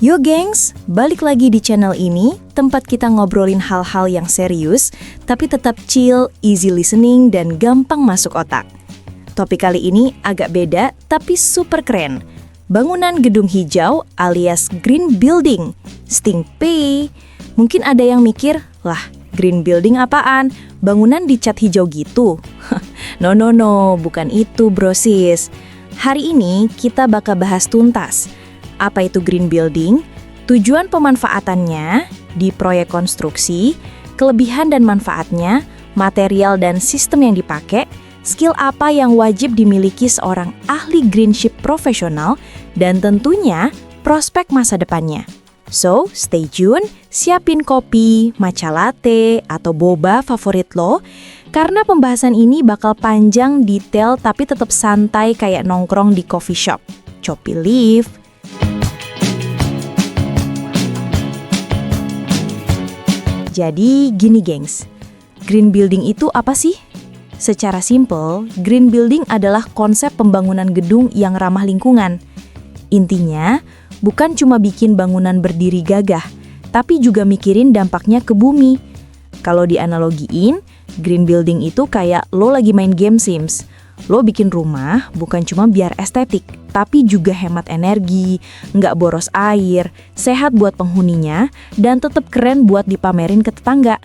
Yo gengs, balik lagi di channel ini, tempat kita ngobrolin hal-hal yang serius, tapi tetap chill, easy listening, dan gampang masuk otak. Topik kali ini agak beda, tapi super keren. Bangunan gedung hijau alias green building, stingpay. Mungkin ada yang mikir, lah green building apaan? Bangunan dicat hijau gitu? No, bukan itu brosis. Hari ini kita bakal bahas tuntas. Apa itu green building, tujuan pemanfaatannya di proyek konstruksi, kelebihan dan manfaatnya, material dan sistem yang dipakai, skill apa yang wajib dimiliki seorang ahli greenship profesional, dan tentunya prospek masa depannya. So, stay tune, siapin kopi, matcha latte, atau boba favorit lo, karena pembahasan ini bakal panjang, detail, tapi tetap santai kayak nongkrong di coffee shop. Choppy leaf. Jadi gini gengs, green building itu apa sih? Secara simple, green building adalah konsep pembangunan gedung yang ramah lingkungan. Intinya, bukan cuma bikin bangunan berdiri gagah, tapi juga mikirin dampaknya ke bumi. Kalau dianalogiin, green building itu kayak lo lagi main game Sims. Lo bikin rumah bukan cuma biar estetik, tapi juga hemat energi, nggak boros air, sehat buat penghuninya, dan tetap keren buat dipamerin ke tetangga.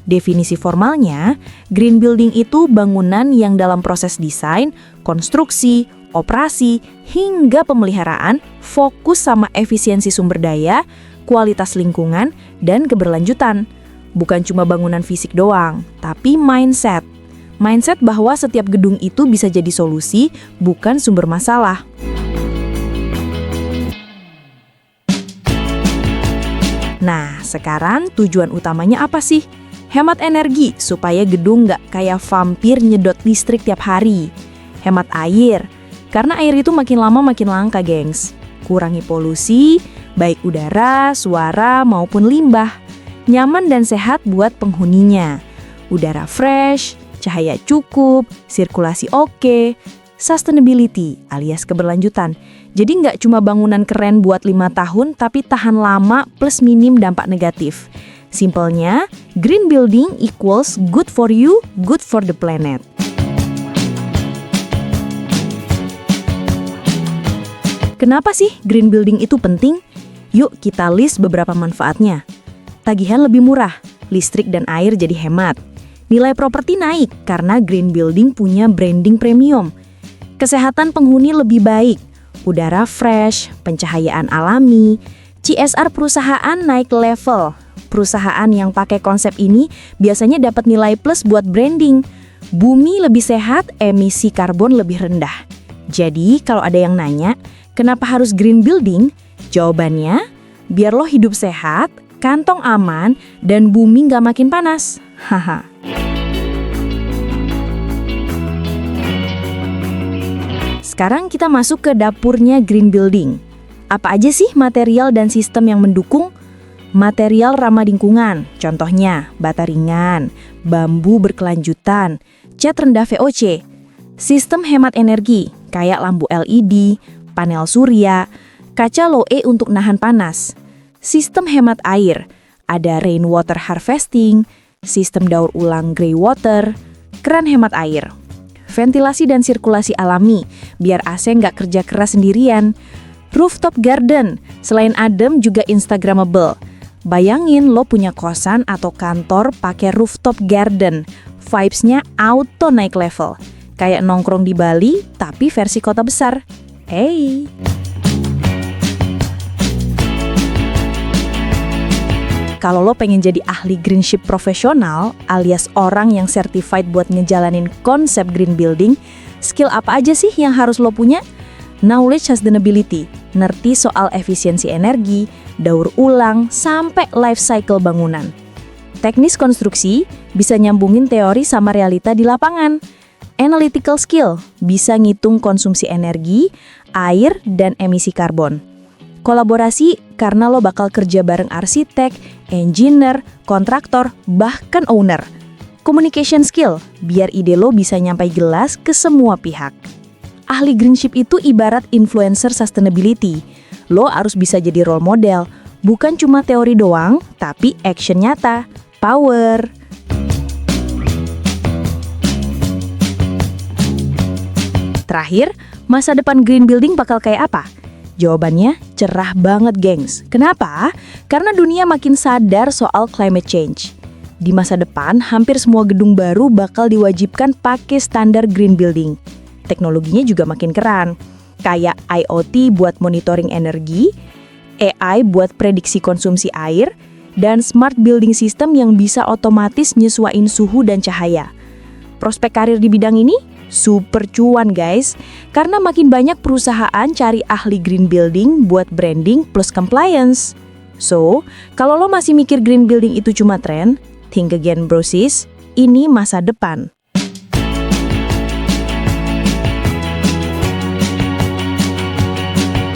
Definisi formalnya, green building itu bangunan yang dalam proses desain, konstruksi, operasi, hingga pemeliharaan fokus sama efisiensi sumber daya, kualitas lingkungan, dan keberlanjutan. Bukan cuma bangunan fisik doang, tapi mindset. Mindset bahwa setiap gedung itu bisa jadi solusi, bukan sumber masalah. Nah, sekarang tujuan utamanya apa sih? Hemat energi, supaya gedung nggak kayak vampir nyedot listrik tiap hari. Hemat air, karena air itu makin lama makin langka, gengs. Kurangi polusi, baik udara, suara, maupun limbah. Nyaman dan sehat buat penghuninya. Udara fresh, cahaya cukup, sirkulasi oke, sustainability alias keberlanjutan. Jadi nggak cuma bangunan keren buat 5 tahun, tapi tahan lama plus minim dampak negatif. Simpelnya, green building equals good for you, good for the planet. Kenapa sih green building itu penting? Yuk kita list beberapa manfaatnya. Tagihan lebih murah, listrik dan air jadi hemat. Nilai properti naik karena green building punya branding premium. Kesehatan penghuni lebih baik, udara fresh, pencahayaan alami. CSR perusahaan naik level. Perusahaan yang pakai konsep ini biasanya dapat nilai plus buat branding. Bumi lebih sehat, emisi karbon lebih rendah. Jadi kalau ada yang nanya, kenapa harus green building? Jawabannya, biar lo hidup sehat, kantong aman, dan bumi nggak makin panas. Haha. Sekarang kita masuk ke dapurnya green building. Apa aja sih material dan sistem yang mendukung? Material ramah lingkungan, contohnya bata ringan, bambu berkelanjutan, cat rendah VOC. Sistem hemat energi, kayak lampu LED, panel surya, kaca low E untuk nahan panas. Sistem hemat air, ada rainwater harvesting, sistem daur ulang grey water, keran hemat air. Ventilasi dan sirkulasi alami, biar AC nggak kerja keras sendirian. Rooftop garden, selain adem juga instagramable. Bayangin lo punya kosan atau kantor pakai rooftop garden. Vibes-nya auto naik level. Kayak nongkrong di Bali, tapi versi kota besar. Hey! Kalau lo pengen jadi ahli greenship profesional, alias orang yang certified buat ngejalanin konsep green building, skill apa aja sih yang harus lo punya? Knowledge sustainability, ngerti soal efisiensi energi, daur ulang, sampai life cycle bangunan. Teknis konstruksi, bisa nyambungin teori sama realita di lapangan. Analytical skill, bisa ngitung konsumsi energi, air, dan emisi karbon. Kolaborasi, karena lo bakal kerja bareng arsitek, engineer, kontraktor, bahkan owner. Communication skill, biar ide lo bisa nyampai jelas ke semua pihak. Ahli greenship itu ibarat influencer sustainability. lo harus bisa jadi role model. Bukan cuma teori doang, tapi action nyata. Power! Terakhir, masa depan green building bakal kayak apa? Jawabannya cerah banget, gengs. Kenapa? Karena dunia makin sadar soal climate change. Di masa depan, hampir semua gedung baru bakal diwajibkan pakai standar green building. Teknologinya juga makin keren, kayak IoT buat monitoring energi, AI buat prediksi konsumsi air, dan smart building system yang bisa otomatis nyesuaiin suhu dan cahaya. Prospek karir di bidang ini super cuan, guys, karena makin banyak perusahaan cari ahli green building buat branding plus compliance. So, kalau lo masih mikir green building itu cuma tren, think again, brosis. Ini masa depan.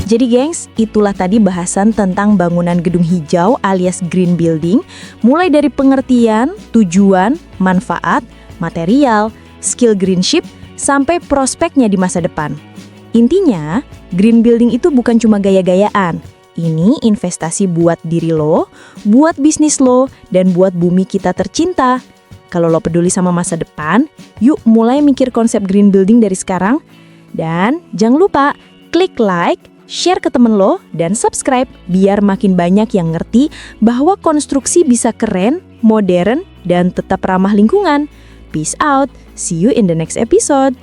Jadi gengs, itulah tadi bahasan tentang bangunan gedung hijau alias green building, mulai dari pengertian, tujuan, manfaat, material, skill greenship, sampai prospeknya di masa depan. Intinya, green building itu bukan cuma gaya-gayaan. Ini investasi buat diri lo, buat bisnis lo, dan buat bumi kita tercinta. Kalau lo peduli sama masa depan, yuk mulai mikir konsep green building dari sekarang. Dan jangan lupa, klik like, share ke temen lo, dan subscribe biar makin banyak yang ngerti bahwa konstruksi bisa keren, modern, dan tetap ramah lingkungan. Peace out, see you in the next episode.